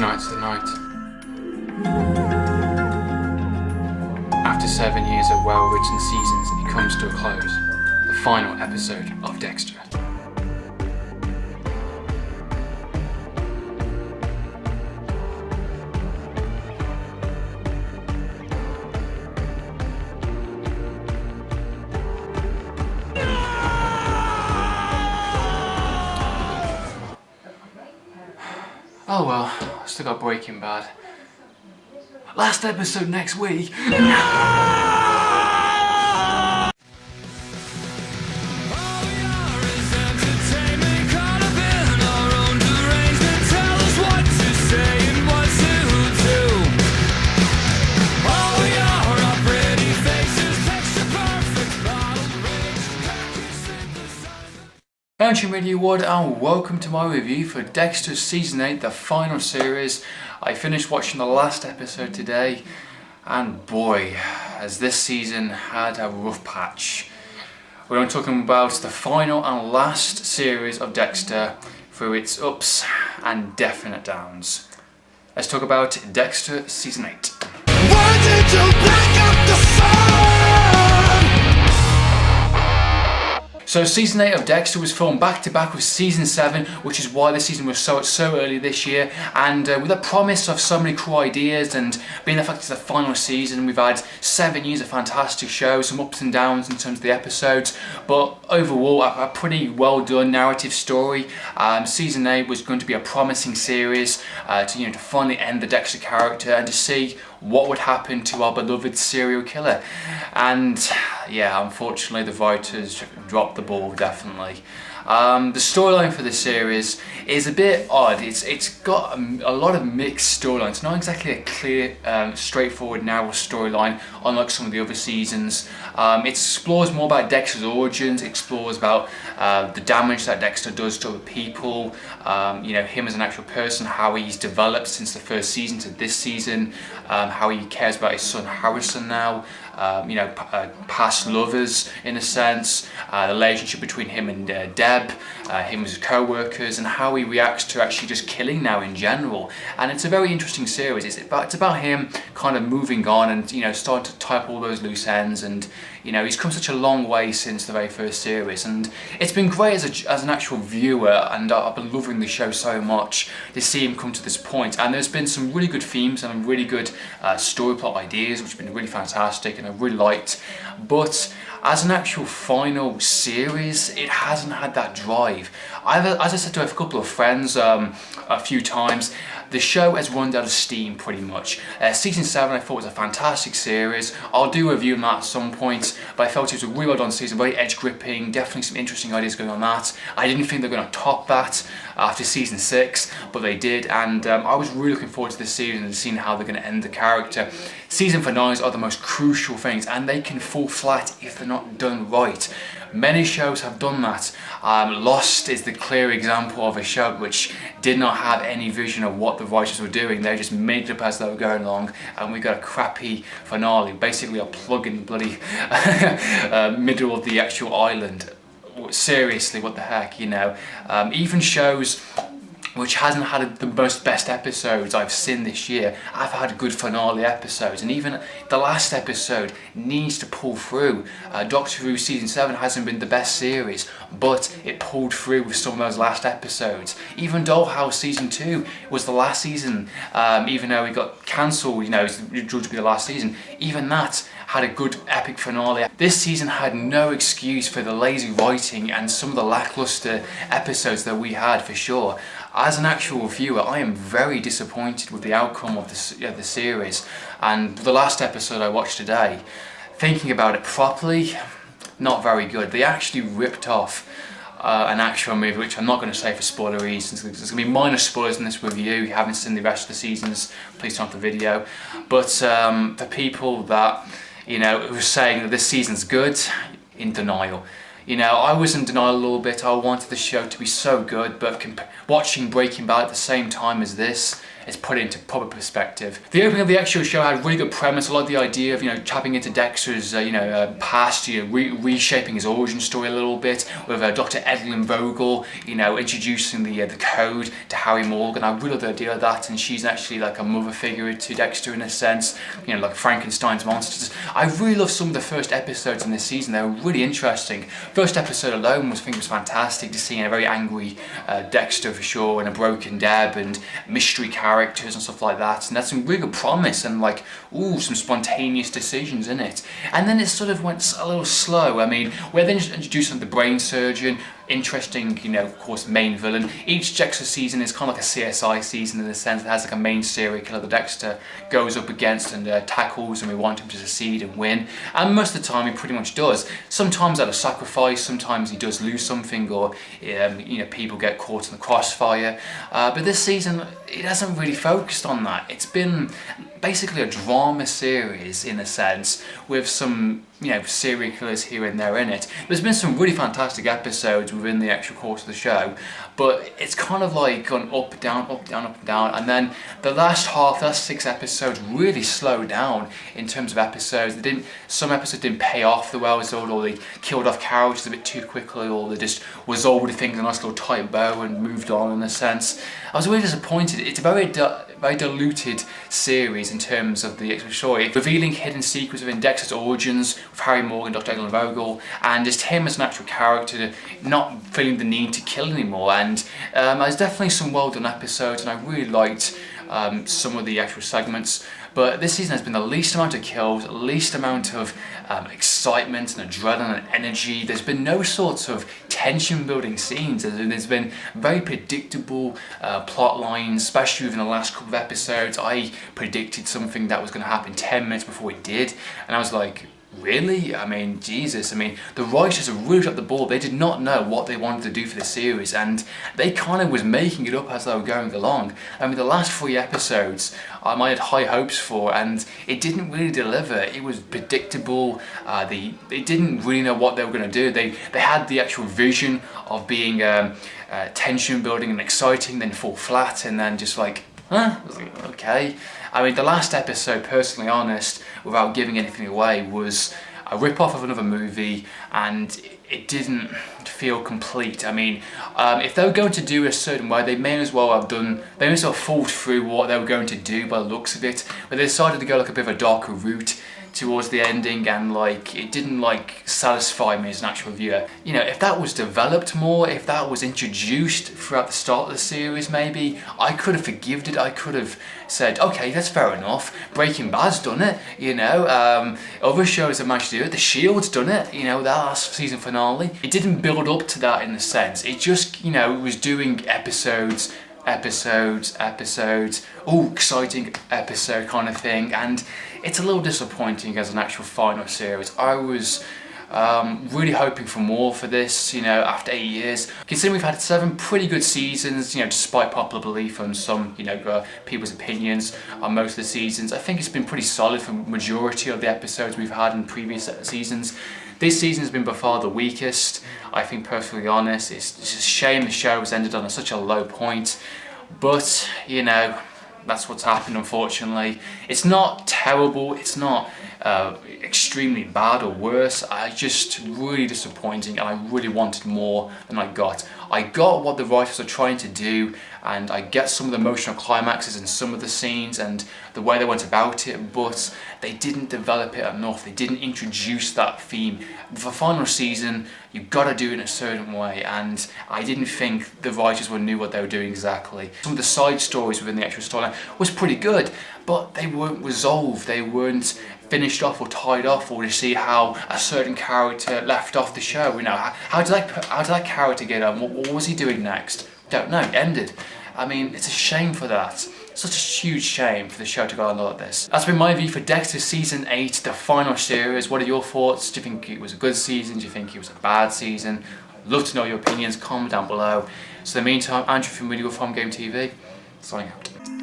Tonight's the night. After 7 years of well-written seasons, it comes to a close. The final episode of Dexter. Oh well, I still got Breaking Bad. Last episode next week. Wood, and welcome to my review for Dexter Season 8, the final series. I finished watching the last episode today, and boy, has this season had a rough patch. We're talking about the final and last series of Dexter through its ups and definite downs. Let's talk about Dexter Season 8. Why did you break up the sun? So Season 8 of Dexter was filmed back to back with Season 7, which is why the season was so early this year, and with a promise of so many cool ideas, and being the fact it's the final season, we've had 7 years of fantastic shows, some ups and downs in terms of the episodes, but overall a pretty well done narrative story. Season 8 was going to be a promising series to finally end the Dexter character and to see what would happen to our beloved serial killer. And yeah, unfortunately the writers dropped the ball, definitely. The storyline for this series is a bit odd. It's got a lot of mixed storylines. It's not exactly a clear, straightforward, narrow storyline, unlike some of the other seasons. It explores more about Dexter's origins. It explores about the damage that Dexter does to other people. Him as an actual person, how he's developed since the first season to this season, how he cares about his son Harrison now. Past lovers in a sense, the relationship between him and Deb, him as co-workers, and how he reacts to actually just killing now in general. And it's a very interesting series. It's about him kind of moving on and starting to tie up all those loose ends, and he's come such a long way since the very first series, and it's been great as an actual viewer, and I've been loving the show so much to see him come to this point. And there's been some really good themes and really good story plot ideas, which have been really fantastic and I've really liked, but as an actual final series, it hasn't had that drive. As I said to a couple of friends a few times, the show has run out of steam pretty much. Season 7 I thought was a fantastic series. I'll do a review on that at some point, but I felt it was a really well done season, very edge gripping, definitely some interesting ideas going on that. I didn't think they were going to top that after Season 6, but they did, and I was really looking forward to this season and seeing how they're going to end the character. Season finales are the most crucial things, and they can fall flat if they're not done right. Many shows have done that. Lost is the clear example of a show which did not have any vision of what the writers were doing. They just made it up as they were going along, and we got a crappy finale, basically a plug in the bloody middle of the actual island. Seriously, what the heck, even shows which hasn't had the best episodes I've seen this year, I've had good finale episodes, and even the last episode needs to pull through. Doctor Who Season 7 hasn't been the best series, but it pulled through with some of those last episodes. Even Dollhouse Season 2 was the last season, even though it got cancelled, it's due to be the last season, even that had a good epic finale. This season had no excuse for the lazy writing and some of the lackluster episodes that we had, for sure. As an actual viewer, I am very disappointed with the outcome of the series, and the last episode I watched today, thinking about it properly, not very good. They actually ripped off an actual movie, which I'm not going to say for spoiler reasons. There's going to be minor spoilers in this review. If you haven't seen the rest of the seasons, please turn off the video. But the people that who are saying that this season's good, in denial. I was in denial a little bit. I wanted the show to be so good, but watching Breaking Bad at the same time as this, it's put it into proper perspective. The opening of the actual show had a really good premise. I like the idea of, you know, tapping into Dexter's, past, reshaping his origin story a little bit with Dr. Evelyn Vogel, you know, introducing the code to Harry Morgan. I really love the idea of that, and she's actually like a mother figure to Dexter in a sense, you know, like Frankenstein's monsters. I really love some of the first episodes in this season. They were really interesting. First episode alone was, I think, was fantastic, just seeing a very angry Dexter for sure, and a broken Deb, and mystery characters and stuff like that, and that's some really good promise, and like, ooh, some spontaneous decisions in it. And then it sort of went a little slow. I mean, we're then introduced the brain surgeon, interesting, you know, of course, main villain. Each Dexter season is kind of like a CSI season in the sense that it has like a main serial killer that Dexter goes up against and tackles, and we want him to succeed and win. And most of the time he pretty much does. Sometimes out of sacrifice, sometimes he does lose something, or people get caught in the crossfire. But this season, it hasn't really focused on that. It's been basically a drama series in a sense, with some, you know, serial killers here and there in it. There's been some really fantastic episodes within the actual course of the show, but it's kind of like gone up, down, up, down, up, and down, and then the last 6 episodes really slowed down in terms of episodes. Some episodes didn't pay off the well as or they killed off characters a bit too quickly, or they just resolved things in a nice little tight bow and moved on in a sense. I was really disappointed. It's a very diluted series in terms of the actual story, revealing hidden secrets within Dexter's origins with Harry Morgan, Dr. Evelyn Vogel, and just him as an actual character not feeling the need to kill anymore. And there's definitely some well done episodes, and I really liked some of the actual segments. But this season has been the least amount of kills, least amount of excitement and adrenaline and energy. There's been no sorts of tension building scenes. There's been very predictable plot lines, especially within the last couple of episodes. I predicted something that was going to happen 10 minutes before it did, and I was like, really? I mean, Jesus. I mean, the writers have really dropped the ball. They did not know what they wanted to do for the series, and they kind of was making it up as they were going along. I mean, the last 3 episodes I had high hopes for, and it didn't really deliver. It was predictable. They didn't really know what they were going to do. They had the actual vision of being tension building and exciting, then fall flat, and then just like, okay. I mean, the last episode, personally honest, without giving anything away, was a rip-off of another movie, and it didn't feel complete. I mean, if they were going to do it a certain way, they may as well have thought through what they were going to do by the looks of it, but they decided to go like a bit of a darker route towards the ending, and like it didn't like satisfy me as an actual viewer. You know, if that was developed more, if that was introduced throughout the start of the series, maybe I could have forgived it. I could have said, okay, that's fair enough. Breaking Bad's done it, you know. Other shows have managed to do it. The Shield's done it, you know, that last season finale. It didn't build up to that in a sense. It just, you know, was doing episodes, oh, exciting episode kind of thing, and it's a little disappointing as an actual final series. I was really hoping for more for this, you know, after 8 years. Considering we've had 7 pretty good seasons, you know, despite popular belief and some, you know, people's opinions on most of the seasons, I think it's been pretty solid for the majority of the episodes we've had in previous seasons. This season has been by far the weakest, I think, perfectly honest. It's just a shame the show has ended on such a low point, but, you know, that's what's happened, unfortunately. It's not terrible, it's not extremely bad or worse. I just really disappointing, and I really wanted more than I got. I got what the writers are trying to do, and I get some of the emotional climaxes in some of the scenes and the way they went about it, but they didn't develop it enough. They didn't introduce that theme. For final season, you've got to do it in a certain way, and I didn't think the writers knew what they were doing exactly. Some of the side stories within the actual storyline was pretty good, but they weren't resolved. They weren't finished off or tied off, or to see how a certain character left off the show. You know, how did that character get on? What was he doing next? Don't know. It ended. I mean, it's a shame for that. Such a huge shame for the show to go on like this. That's been my view for Dexter Season 8, the final series. What are your thoughts? Do you think it was a good season? Do you think it was a bad season? I'd love to know your opinions. Comment down below. So in the meantime, Andrew from Video From Game TV, signing out.